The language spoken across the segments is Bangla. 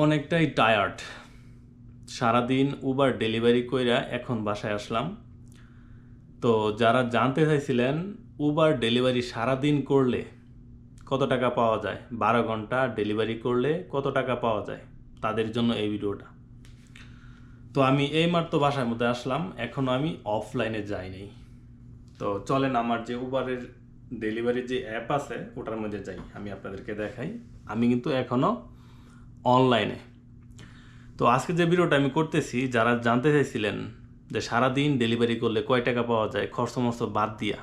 অনেকটাই টায়ার্ড। সারাদিন উবার ডেলিভারি কইরা এখন বাসায় আসলাম। তো যারা জানতে চাইছিলেন উবার ডেলিভারি সারাদিন করলে কত টাকা পাওয়া যায়, 12 ঘন্টা ডেলিভারি করলে কত টাকা পাওয়া যায়, তাদের জন্য এই ভিডিওটা। তো আমি এইমাত্র বাসার মধ্যে আসলাম, এখনও আমি অফলাইনে যাইনি। তো চলেন আমার যে উবারের ডেলিভারি যে অ্যাপ আছে ওটার মধ্যে যাই, আমি আপনাদেরকে দেখাই। আমি কিন্তু এখনও অনলাইনে। তো আজকে যে ভিডিওটা আমি করতেছি, যারা জানতে চাইছিলেন যে সারাদিন ডেলিভারি করলে কয় টাকা পাওয়া যায় খরচ মরচ বাদ দিয়া,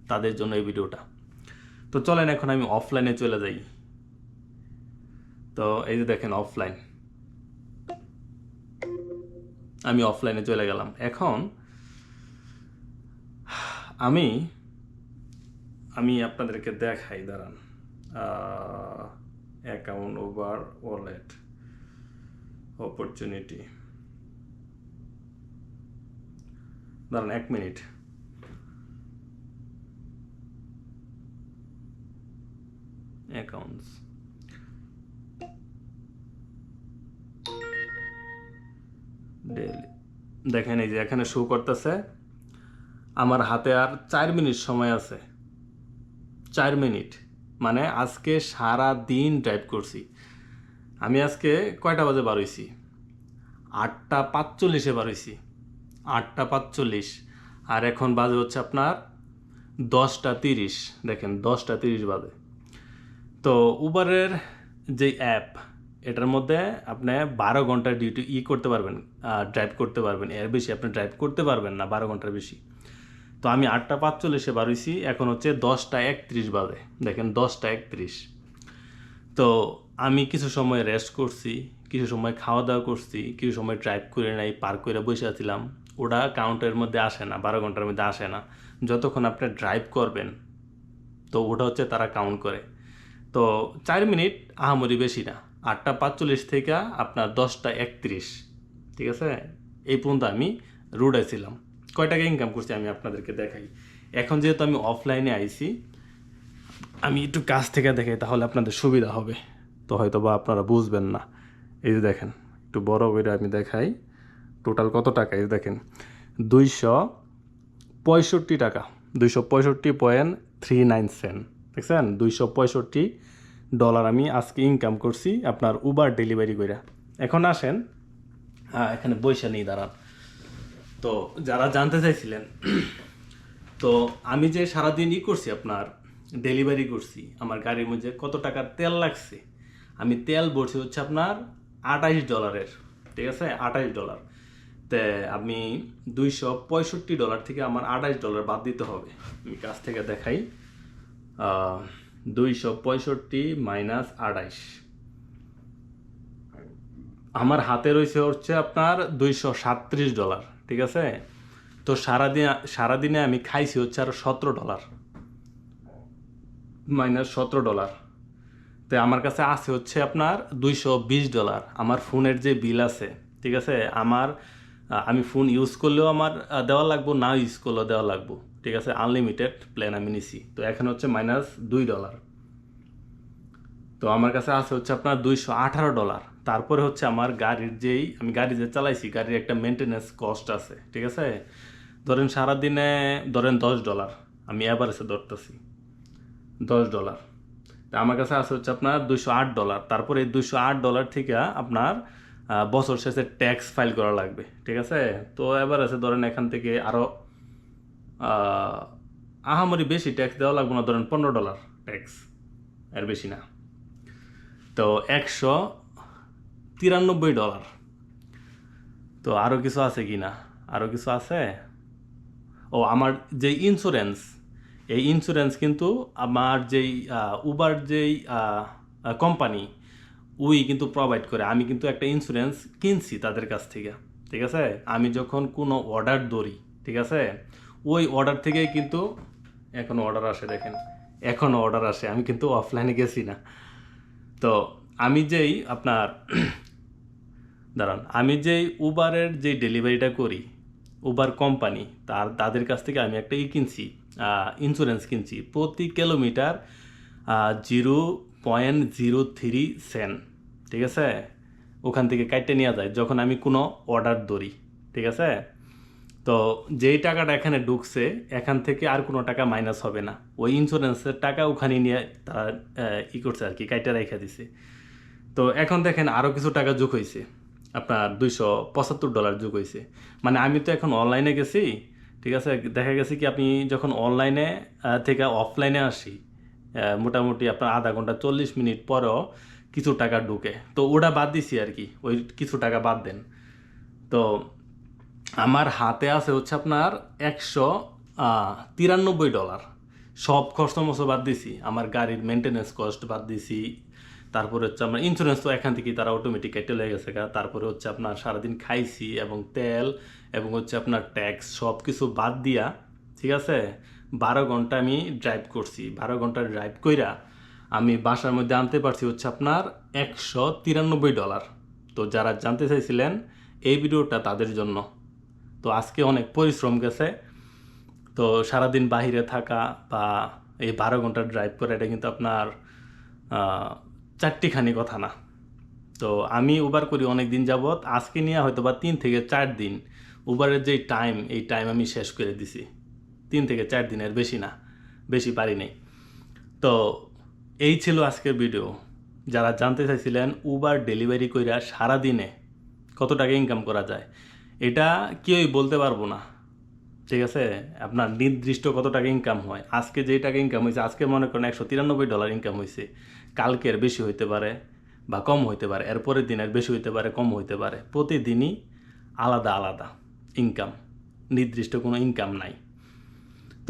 তাদের জন্য এই ভিডিওটা। তো চলেন এখন আমি অফলাইনে চলে যাই। তো এই যে দেখেন অফলাইন, আমি অফলাইনে চলে গেলাম। এখন আমি আমি আপনাদেরকে দেখাই, দাঁড়ান। অ্যাকাউন্ট, উবার, ওয়ালেট, অপরচুনিটি, দাঁড়ান 1 মিনিট। অ্যাকাউন্টস, ডেলি, দেখেন এই যে এখানে শো করতেছে আমার হাতে আর 4 মিনিট সময় আছে। 4 মিনিট মানে আজকে সারা দিন ড্রাইভ করছি। আমি আজকে কয়টা বাজে বার হইছি? 8:45-এ বার হইছি। 8:45, আর এখন বাজে হচ্ছে আপনার 10:30। দেখেন 10:30 বাজে। তো উবারের যে অ্যাপ, এটার মধ্যে আপনি 12 ঘন্টা ডিউটি করতে পারবেন, ড্রাইভ করতে পারবেন। এর বেশি আপনি ড্রাইভ করতে পারবেন না, 12 ঘন্টার বেশি। তো আমি 8:45-এ বার হইছি, এখন হচ্ছে 10:31 বাজে। দেখেন 10:31। তো আমি কিছু সময় রেস্ট করছি, কিছু সময় খাওয়া দাওয়া করছি, কিছু সময় ড্রাইভ করে নাই, পার্ক করে বসে আছিলাম। ওটা কাউন্টের মধ্যে আসে না, 12 ঘন্টার মধ্যে আসে না। যতক্ষণ আপনি ড্রাইভ করবেন তো ওটা হচ্ছে তারা কাউন্ট করে। তো 4 মিনিট আহামরি বেশি না। 8:45 থেকে আপনার 10:31, ঠিক আছে? এই পর্যন্ত আমি রোডে ছিলাম। কয় টাকা ইনকাম করছি আমি আপনাদেরকে দেখাই। এখন যেহেতু আমি অফলাইনে আইছি, আমি একটু কাছ থেকে দেখাই, তাহলে আপনাদের সুবিধা হবে। তো হয়তো বা আপনারা বুঝবেন না। এই যে দেখেন, একটু বড় করে আমি দেখাই টোটাল কত টাকা। এই যে দেখেন 265 টাকা, 265.39 দেখছেন? $265 আমি আজকে ইনকাম করছি আপনার উবার ডেলিভারি করে। এখন আসেন, এখানে বইসা নেই, দাঁড়ান। তো যারা জানতে চাইছিলেন, তো আমি যে সারাদিন করছি আপনার ডেলিভারি করছি, আমার গাড়ির মধ্যে কত টাকার তেল লাগছে, আমি তেল ভরছি হচ্ছে আপনার $28, ঠিক আছে? $28। তে আমি $265 থেকে আমার $28 বাদ দিতে হবে। আমি কাছ থেকে দেখাই, 265 মাইনাস 28, আমার হাতে রয়েছে হচ্ছে আপনার $237, ঠিক আছে? তো সারাদিনে আমি খাইছি হচ্ছে আরো $17, মাইনাস $17। তো আমার কাছে আছে হচ্ছে আপনার $220। আমার ফোনের যে বিল আছে, ঠিক আছে, আমি ফোন ইউজ করলেও আমার দেওয়া লাগবো, না ইউজ করলেও দেওয়া লাগবো, ঠিক আছে? আনলিমিটেড প্ল্যান আমি নিছি। তো এখানে হচ্ছে মাইনাস $2। তো আমার কাছে আছে হচ্ছে আপনার $218। তারপরে হচ্ছে আমার আমি গাড়ি যে চালাইছি, গাড়ির একটা মেনটেন্যান্স কস্ট আছে, ঠিক আছে? ধরেন সারাদিনে ধরেন $10, আমি অ্যাভারেজে ধরতেছি $10। তা আমার কাছে আছে হচ্ছে আপনার $208। তারপরে এই $208 থেকে আপনার বছর শেষে ট্যাক্স ফাইল করা লাগবে, ঠিক আছে? তো এবার আছে ধরেন এখান থেকে আরও আহামরি বেশি ট্যাক্স দেওয়া লাগবে না, ধরেন $15 ট্যাক্স, এর বেশি না। তো $193। তো আরও কিছু আছে কি না? আরও কিছু আছে। ও, আমার যে ইন্স্যুরেন্স, এই ইন্স্যুরেন্স কিন্তু আমার যেই উবার যেই কোম্পানি, ওই কিন্তু প্রোভাইড করে। আমি কিন্তু একটা ইন্স্যুরেন্স কিনছি তাদের কাছ থেকে, ঠিক আছে? আমি যখন কোনো অর্ডার ধরি, ঠিক আছে, ওই অর্ডার থেকেই কিন্তু এখনও অর্ডার আসে। দেখেন এখনও অর্ডার আসে, আমি কিন্তু অফলাইনে গেছি না। তো আমি যেই আপনার দাঁড়ান, আমি যেই উবারের যে ডেলিভারিটা করি, উবার কোম্পানি, তাদের কাছ থেকে আমি একটা কিনছি, ইন্স্যুরেন্স কিনছি। প্রতি কিলোমিটার 0.03 সেন্ট, ঠিক আছে? ওখান থেকে কাইটে নিয়ে যায় যখন আমি কোনো অর্ডার ধরি, ঠিক আছে? তো যেই টাকাটা এখানে ঢুকছে এখান থেকে আর কোনো টাকা মাইনাস হবে না, ওই ইন্স্যুরেন্সের টাকা ওখানে নিয়ে তারা করছে আর কি, কাইটে রেখে দিছে। তো এখন দেখেন আরও কিছু টাকা যোগ হয়েছে, আপনার $275 যোগ হয়েছে। মানে আমি তো এখন অনলাইনে গেছি, ঠিক আছে? দেখা গেছে কি আপনি যখন অনলাইনে থেকে অফলাইনে আসি, মোটামুটি আপনার আধা ঘন্টা 40 মিনিট পরেও কিছু টাকা ঢুকে, তো ওটা বাদ দিছি আর কি, ওই কিছু টাকা বাদ দেন। তো আমার হাতে আছে হচ্ছে আপনার $193। সব খরচ মরচ বাদ দিছি, আমার গাড়ির মেনটেন্যান্স কস্ট বাদ দিছি, তারপরে হচ্ছে আমার ইন্স্যুরেন্স তো এখান থেকে তারা অটোমেটিক কেটে লেগে গেছে, তারপরে হচ্ছে আপনার সারাদিন খাইছি এবং তেল এবং হচ্ছে আপনার ট্যাক্স সব কিছু বাদ দিয়া, ঠিক আছে, 12 ঘন্টা আমি ড্রাইভ করছি। 12 ঘন্টা ড্রাইভ কইরা আমি বাসার মধ্যে আনতে পারছি হচ্ছে আপনার $193। তো যারা জানতে চাইছিলেন এই ভিডিওটা তাদের জন্য। তো আজকে অনেক পরিশ্রম গেছে, তো সারাদিন বাহিরে থাকা বা এই 12 ঘন্টা ড্রাইভ করা এটা কিন্তু আপনার চারটিখানি কথা না। তো আমি উবার করি অনেক দিন যাবৎ, আজকে নিয়ে হয়তো বা 3 থেকে 4 দিন উবারের যেই টাইম, এই টাইম আমি শেষ করে দিছি। 3 থেকে 4 দিনের বেশি না, বেশি পারি নাই। তো এই ছিল আজকের ভিডিও। যারা জানতে চাইছিলেন উবার ডেলিভারি কইরা সারাদিনে কত টাকা ইনকাম করা যায়, এটা কেউই বলতে পারবো না, ঠিক আছে? আপনার নির্দিষ্ট কত টাকা ইনকাম হয়, আজকে যেই টাকা ইনকাম হয়েছে, আজকে মনে করেন $193 ইনকাম হয়েছে, কালকের বেশি হইতে পারে বা কম হইতে পারে, এরপরের দিনের বেশি হইতে পারে কম হইতে পারে, প্রতিদিনই আলাদা আলাদা ইনকাম, নির্দিষ্ট কোনো ইনকাম নাই।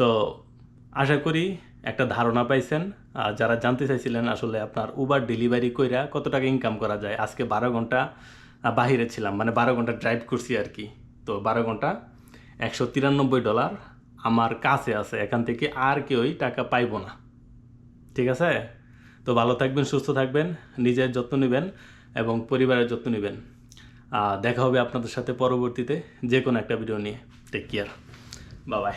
তো আশা করি একটা ধারণা পাইছেন। যারা জানতে চাইছিলেন আসলে আপনার উবার ডেলিভারি কইরা কত টাকা ইনকাম করা যায়, আজকে 12 ঘন্টা বাহিরে ছিলাম, মানে 12 ঘন্টা ড্রাইভ করছি আর কি। তো 12 ঘন্টা $193 আমার কাছে আছে, এখান থেকে আর কেউই টাকা পাইব না, ঠিক আছে? তো ভালো থাকবেন, সুস্থ থাকবেন, নিজের যত্ন নেবেন এবং পরিবারের যত্ন নেবেন। দেখা হবে আপনাদের সাথে পরবর্তীতে যে কোনো একটা ভিডিও নিয়ে। Take care, bye by.